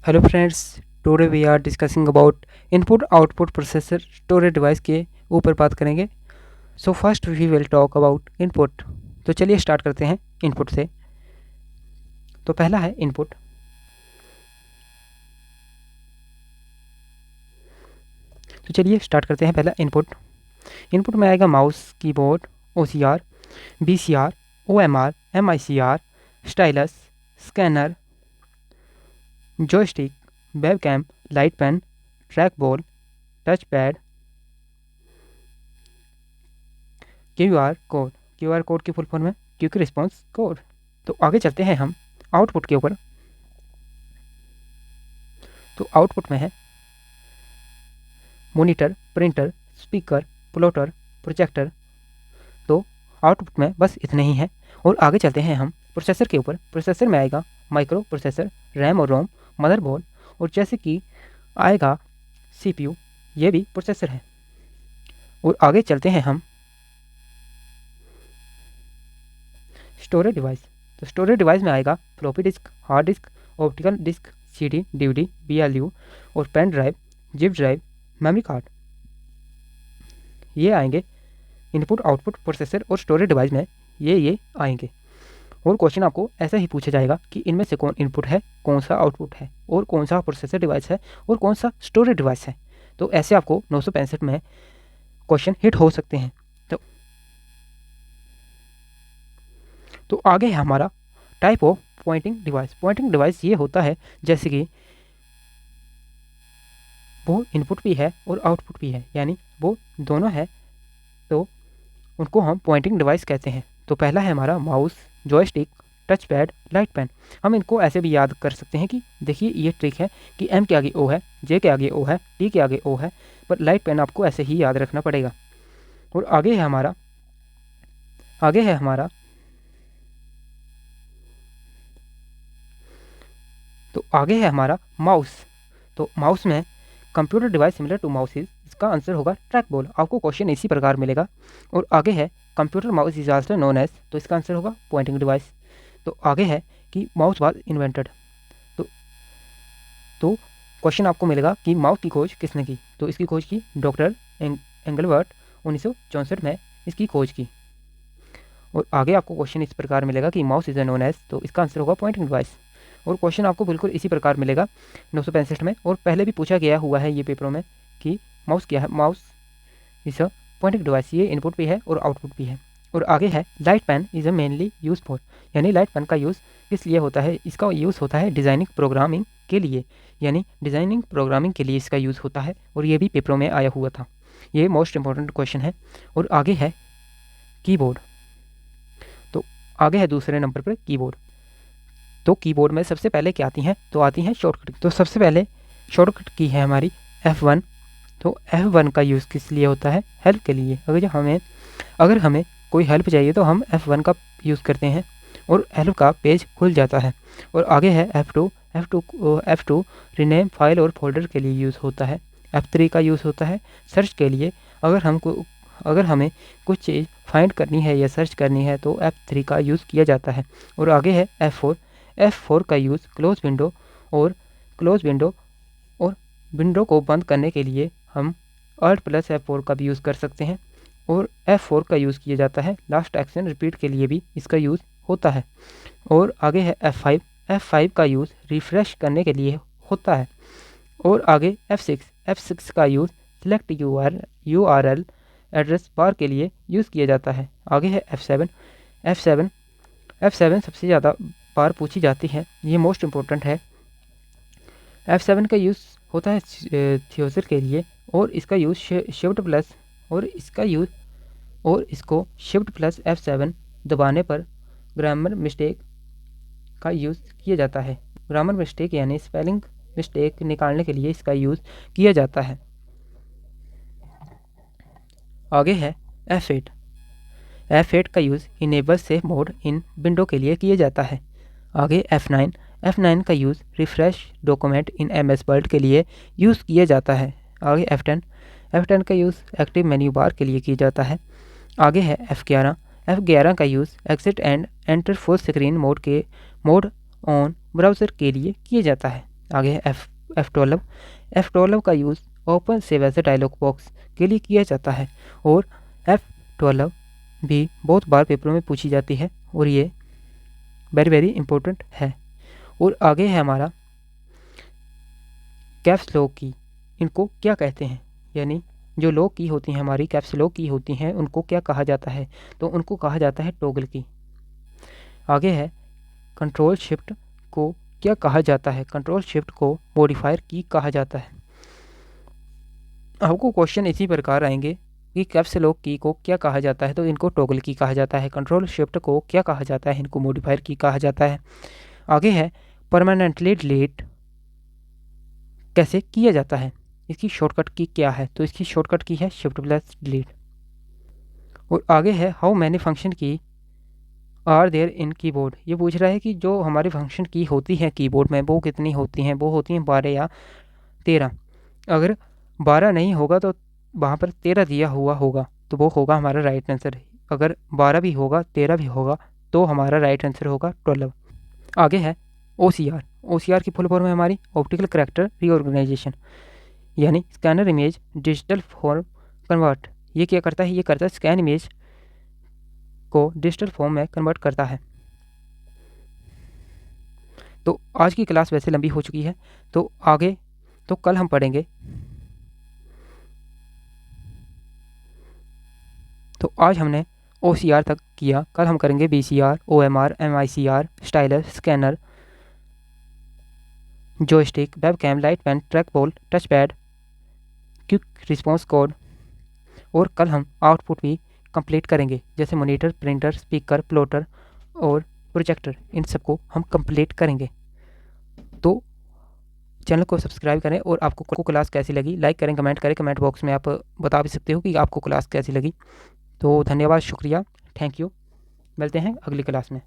Hello friends, today we are discussing about input output processor storage device के ऊपर बात करेंगे। So first we will talk about input. तो चलिए start करते हैं इनपुट से। तो पहला है इनपुट। तो चलिए स्टार्ट करते हैं पहला इनपुट। इनपुट में आएगा mouse, keyboard, OCR, BCR, OMR, MICR, stylus, scanner, joystick, webcam, light pen, track ball, touch pad, Q R code की फुल फॉर्म है क्विक रिस्पॉन्स कोड। तो आगे चलते हैं हम आउटपुट के ऊपर। तो आउटपुट में है monitor, printer, speaker, plotter, projector. तो आउटपुट में बस इतने ही हैं। और आगे चलते हैं हम प्रोसेसर के ऊपर। प्रोसेसर में आएगा माइक्रो प्रोसेसर, रैम और रोम, मदरबोर्ड, और जैसे कि आएगा CPU, ये भी प्रोसेसर है। और आगे चलते हैं हम स्टोरेज डिवाइस। तो स्टोरेज डिवाइस में आएगा floppy disk, hard disk, optical disk, CD, DVD, BLU और pen drive, zip drive, memory card. ये आएंगे इनपुट आउटपुट प्रोसेसर और स्टोरेज डिवाइस में, ये आएंगे। और क्वेश्चन आपको ऐसा ही पूछा जाएगा कि इनमें से कौन इनपुट है, कौन सा आउटपुट है, और कौन सा प्रोसेसर डिवाइस है, और कौन सा स्टोरेज डिवाइस है। तो ऐसे आपको 965 में क्वेश्चन हिट हो सकते हैं। तो आगे है हमारा type of pointing device. Poynting device ये होता है जैसे कि वो इनपुट भी है और आउटपुट भी है, यानी वो दोनों है, तो उनको हम पॉइंटिंग डिवाइस कहते हैं। तो पहला है हमारा mouse, joystick, touch pad, light pen. हम इनको ऐसे भी याद कर सकते हैं कि देखिए ये ट्रिक है कि M के आगे O है, J के आगे O है, T के आगे O है, पर लाइट पेन आपको ऐसे ही याद रखना पड़ेगा। और आगे है हमारा माउस। तो माउस में computer device similar to mouse is, इसका आंसर होगा ट्रैक बॉल। आपको क्वेश्चन इसी प्रकार मिलेगा। और आगे है computer mouse is also known as, तो इसका आंसर होगा पॉइंटिंग डिवाइस। तो आगे है कि माउस वाज इन्वेंटेड। तो क्वेश्चन आपको मिलेगा कि माउस की खोज किसने की। तो इसकी खोज की डॉक्टर एंगलबर्ट, 1964 में इसकी खोज की। और आगे आपको क्वेश्चन इस प्रकार मिलेगा कि माउस इज नोन एज, तो इसका आंसर होगा पॉइंटिंग डिवाइस। और क्वेश्चन आपको बिल्कुल इसी प्रकार मिलेगा 965 में, और पहले भी पूछा गया हुआ है ये पेपरों में कि माउस क्या है। Mouse is a pointing device, ये इनपुट भी है और आउटपुट भी है। और आगे है light pen is a mainly use for, यानी लाइट पेन का यूज़ किस लिए होता है। इसका यूज़ होता है डिज़ाइनिंग प्रोग्रामिंग के लिए, यानी डिज़ाइनिंग प्रोग्रामिंग के लिए इसका यूज़ होता है। और ये भी पेपरों में आया हुआ था, ये मोस्ट इंपॉर्टेंट क्वेश्चन है। और आगे है कीबोर्ड। तो आगे है दूसरे नंबर पर कीबोर्ड। तो कीबोर्ड में सबसे पहले क्या आती हैं, तो आती हैं शॉर्टकट। तो सबसे पहले शॉर्टकट की है हमारी F1। तो F1 का यूज़ किस लिए होता है, हेल्प के लिए। अगर हमें कोई हेल्प चाहिए तो हम F1 का यूज़ करते हैं और हेल्प का पेज खुल जाता है। और आगे है F2 रीनेम फाइल और फोल्डर के लिए यूज़ होता है। F3 का यूज़ होता है सर्च के लिए। अगर हमें कुछ चीज़ फाइंड करनी है या सर्च करनी है तो F3 का यूज़ किया जाता है। और आगे है F4 का यूज़ क्लोज विंडो और विंडो को बंद करने के लिए हम Alt+F4 का भी यूज़ कर सकते हैं। और F4 का यूज़ किया जाता है लास्ट एक्शन रिपीट के लिए भी इसका यूज़ होता है। और आगे है F5 का यूज़ रिफ्रेश करने के लिए होता है। और आगे F6 का use select URL address bar के लिए यूज़ किया जाता है। आगे है F7 सबसे ज़्यादा बार पूछी जाती है, ये मोस्ट इम्पोर्टेंट है। F7 का यूज़ होता है थ्योजर के लिए, और इसका यूज़ इसको Shift+F7 दबाने पर ग्रामर मिस्टेक का यूज़ किया जाता है। ग्रामर मिस्टेक यानी स्पेलिंग मिस्टेक निकालने के लिए इसका यूज़ किया जाता है। आगे है F8 का use enable save mode in window के लिए किया जाता है। आगे F9 का use refresh document in MS word के लिए यूज़ किया जाता है। आगे F10 का यूज़ एक्टिव मेन्यू बार के लिए किया जाता है। आगे है F11 का use exit and enter full screen mode on browser के लिए किया जाता है। आगे है F12। F12 का use open save as a dialog box के लिए किया जाता है और F12 भी बहुत बार पेपरों में पूछी जाती है और ये वेरी वेरी इंपॉर्टेंट है। और आगे है हमारा कैप्स लॉक की, इनको क्या कहते हैं, यानी जो लॉक की होती हैं हमारी कैप्स लॉक की होती हैं उनको क्या कहा जाता है, तो उनको कहा जाता है टॉगल की। आगे है कंट्रोल शिफ्ट को क्या कहा जाता है, कंट्रोल शिफ्ट को मॉडिफायर की कहा जाता है। आपको क्वेश्चन इसी प्रकार आएंगे कि कैप्स लॉक की को क्या कहा जाता है, तो इनको टॉगल की कहा जाता है। कंट्रोल शिफ्ट को क्या कहा जाता है, इनको मॉडिफायर की कहा जाता है। आगे है परमानेंटली डिलीट कैसे किया जाता है, इसकी शॉर्टकट की क्या है, तो इसकी शॉर्टकट की है शिफ्ट प्लस डिलीट। और आगे है हाउ मैनी फंक्शन की आर देयर इन कीबोर्ड, ये पूछ रहा है कि जो हमारे फंक्शन की होती है कीबोर्ड में वो कितनी होती हैं, वो होती हैं 12 या 13। अगर 12 नहीं होगा तो वहाँ पर 13 दिया हुआ होगा तो वो होगा हमारा राइट आंसर। अगर 12 भी होगा 13 भी होगा तो हमारा राइट आंसर होगा 12। आगे है OCR। OCR की फुल फॉर्म है हमारी ऑप्टिकल करैक्टर रीऑर्गेनाइजेशन, यानी scanner image digital form convert. ये क्या करता है, ये करता है स्कैन इमेज को डिजिटल फॉर्म में कन्वर्ट करता है। तो आज की क्लास वैसे लंबी हो चुकी है, तो आगे तो कल हम पढ़ेंगे। तो आज हमने OCR तक किया, कल हम करेंगे BCR, OMR, MICR, stylus, scanner, joystick, webcam, light pen, track ball, touch pad, quick response code. और कल हम आउटपुट भी कंप्लीट करेंगे, जैसे मॉनिटर, प्रिंटर, स्पीकर, प्लॉटर और प्रोजेक्टर, इन सबको हम कंप्लीट करेंगे। तो चैनल को सब्सक्राइब करें और आपको क्लास कैसी लगी लाइक करें, कमेंट करें, कमेंट बॉक्स में आप बता भी सकते हो कि आपको क्लास कैसी लगी। तो धन्यवाद, शुक्रिया, थैंक यू। मिलते हैं अगली क्लास में।